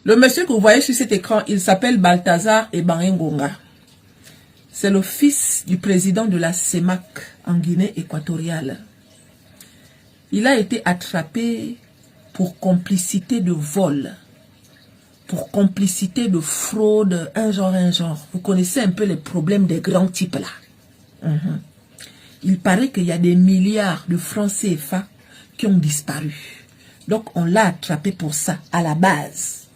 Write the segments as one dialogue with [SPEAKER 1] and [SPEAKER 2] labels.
[SPEAKER 1] Le monsieur que vous voyez sur cet écran, il s'appelle Balthazar Ebang'engonga. C'est le fils du président de la CEMAC en Guinée équatoriale. Il a été attrapé pour complicité de vol, pour complicité de fraude, un genre. Vous connaissez un peu les problèmes des grands types là. Il paraît qu'il y a des milliards de francs CFA qui ont disparu. Donc on l'a attrapé pour ça, à la base.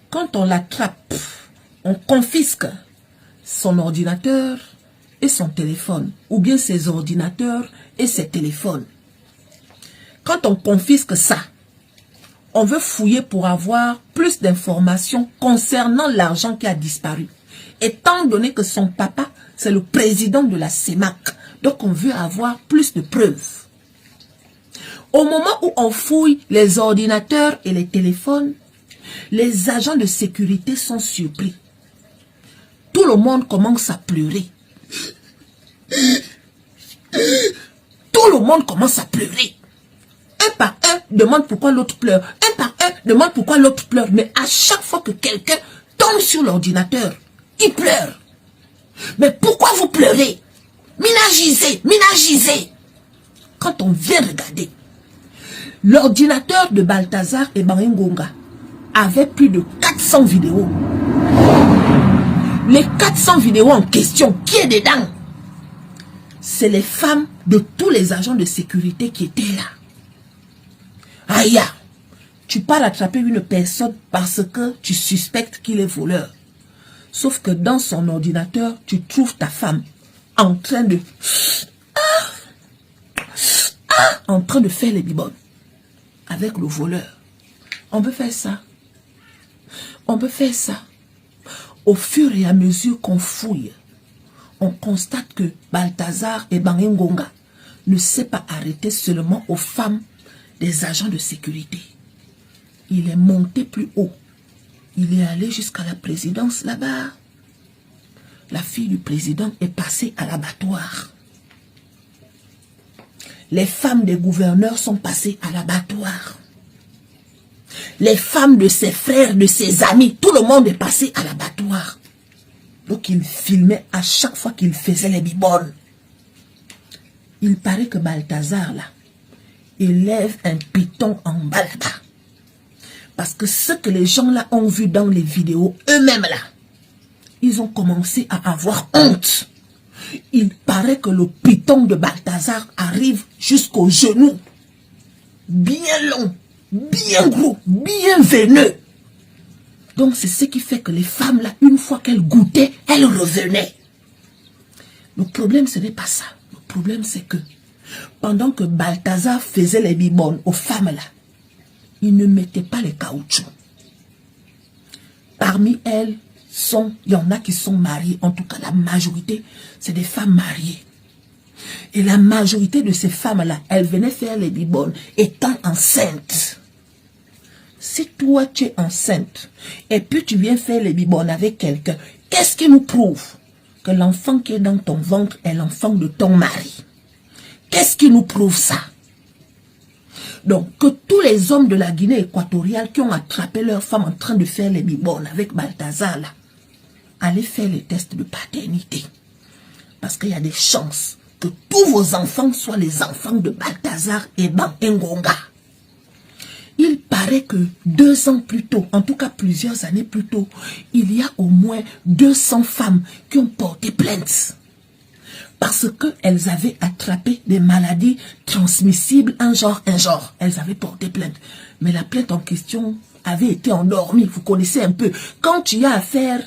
[SPEAKER 1] Quand on l'attrape, on confisque son ordinateur et son téléphone, ou bien ses ordinateurs et ses téléphones. Quand on confisque ça, on veut fouiller pour avoir plus d'informations concernant l'argent qui a disparu. Étant donné que son papa, c'est le président de la CEMAC, donc on veut avoir plus de preuves. Au moment où on fouille les ordinateurs et les téléphones, les agents de sécurité sont surpris. Tout le monde commence à pleurer. Tout le monde commence à pleurer. Un par un demande pourquoi l'autre pleure. Un par un demande pourquoi l'autre pleure. Mais à chaque fois que quelqu'un tombe sur l'ordinateur, il pleure. Mais pourquoi vous pleurez? Minagisez. Quand on vient regarder, l'ordinateur de Balthazar Ebang'engonga avait plus de 400 vidéos. Les 400 vidéos en question, qui est dedans? C'est les femmes de tous les agents de sécurité qui étaient là. Aïe, tu pars attraper une personne parce que tu suspectes qu'il est voleur. Sauf que dans son ordinateur, tu trouves ta femme en train de... en train de faire les bibonnes avec le voleur. On peut faire ça. On peut faire ça. Au fur et à mesure qu'on fouille, on constate que Balthazar Ebang'engonga ne s'est pas arrêté seulement aux femmes des agents de sécurité. Il est monté plus haut. Il est allé jusqu'à la présidence là-bas. La fille du président est passée à l'abattoir. Les femmes des gouverneurs sont passées à l'abattoir. Les femmes de ses frères, de ses amis, tout le monde est passé à l'abattoir. Donc il filmait à chaque fois qu'il faisait les bibonnes. Il paraît que Balthazar là, élève un python en bas là-bas. Parce que ce que les gens là ont vu dans les vidéos, eux-mêmes là, ils ont commencé à avoir honte. Il paraît que le python de Balthazar arrive jusqu'au genou. Bien long, bien gros, bien veineux. Donc c'est ce qui fait que les femmes là, une fois qu'elles goûtaient, elles revenaient. Le problème ce n'est pas ça. Le problème c'est que pendant que Balthazar faisait les bibonnes aux femmes là, il ne mettait pas les caoutchoucs. Parmi elles, il y en a qui sont mariées, en tout cas la majorité, c'est des femmes mariées. Et la majorité de ces femmes-là, elles venaient faire les bibonnes étant enceintes. Si toi tu es enceinte, et puis tu viens faire les bibonnes avec quelqu'un, qu'est-ce qui nous prouve que l'enfant qui est dans ton ventre est l'enfant de ton mari? Qu'est-ce qui nous prouve ça? Donc, que tous les hommes de la Guinée équatoriale qui ont attrapé leurs femmes en train de faire les bibonnes avec Balthazar, là, allez faire les tests de paternité. Parce qu'il y a des chances que tous vos enfants soient les enfants de Balthazar Ebang'engonga. Il paraît que 2 ans plus tôt, en tout cas plusieurs années plus tôt, il y a au moins 200 femmes qui ont porté plainte. Parce qu'elles avaient attrapé des maladies transmissibles, un genre. Elles avaient porté plainte. Mais la plainte en question avait été endormie. Vous connaissez un peu. Quand tu as affaire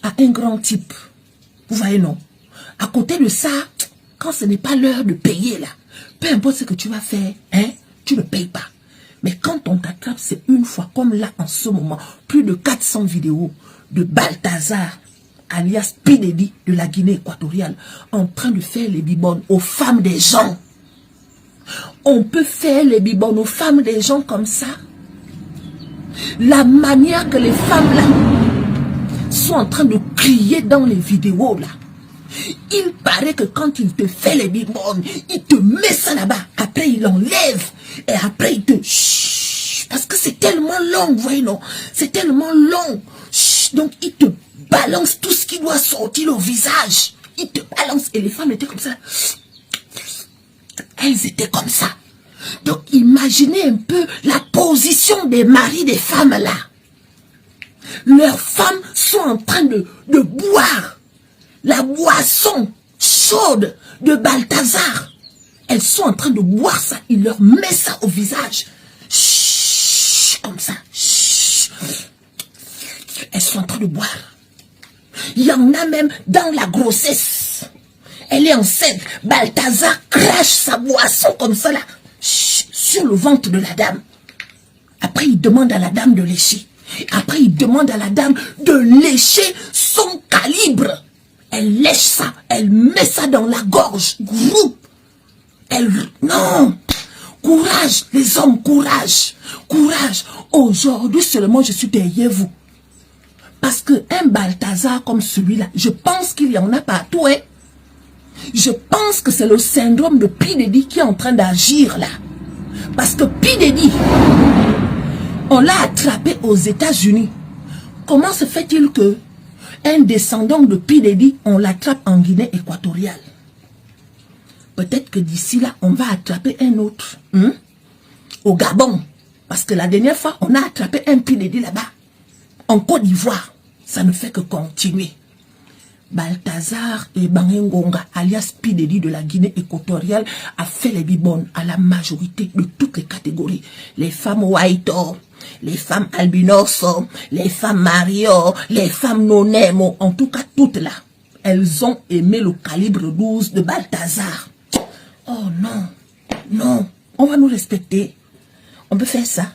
[SPEAKER 1] à un grand type, vous voyez non. À côté de ça, quand ce n'est pas l'heure de payer là, peu importe ce que tu vas faire, hein, tu ne payes pas. Mais quand on t'attrape, c'est une fois, comme là en ce moment, plus de 400 vidéos de Balthazar, alias P. Diddy de la Guinée équatoriale, en train de faire les bibonnes aux femmes des gens. On peut faire les bibonnes aux femmes des gens comme ça. La manière que les femmes là sont en train de crier dans les vidéos là. Il paraît que quand il te fait les bibonnes, il te met ça là-bas. Après il enlève et après il te parce que c'est tellement long, vous voyez, non? C'est tellement long. Donc, il te balance tout ce qui doit sortir au visage. Il te balance. Et les femmes étaient comme ça. Elles étaient comme ça. Donc, imaginez un peu la position des maris des femmes là. Leurs femmes sont en train de boire la boisson chaude de Balthazar. Elles sont en train de boire ça. Il leur met ça au visage. Chut, comme ça. Chut. Elles sont en train de boire. Il y en a même dans la grossesse. Elle est enceinte. Balthazar crache sa boisson comme ça là. Chut, sur le ventre de la dame. Après, il demande à la dame de lécher. Après, il demande à la dame de lécher son calibre. Elle lèche ça. Elle met ça dans la gorge. Groupe. Non. Courage, les hommes, courage. Courage. Aujourd'hui seulement, je suis derrière vous. Parce qu'un Balthazar comme celui-là, je pense qu'il y en a partout. Hein? Je pense que c'est le syndrome de P. Diddy qui est en train d'agir là. Parce que P. Diddy, on l'a attrapé aux États-Unis. Comment se fait-il que un descendant de P. Diddy, on l'attrape en Guinée équatoriale? Peut-être que d'ici là, on va attraper un autre. Au Gabon. Parce que la dernière fois, on a attrapé un P. Diddy là-bas. En Côte d'Ivoire. Ça ne fait que continuer. Balthazar et Bangengonga, alias P. Diddy de la Guinée équatoriale, a fait les bibones à la majorité de toutes les catégories. Les femmes white, les femmes albinos, les femmes mario, les femmes nonemo, en tout cas toutes là. Elles ont aimé le calibre 12 de Balthazar. Oh non, non, on va nous respecter. On peut faire ça.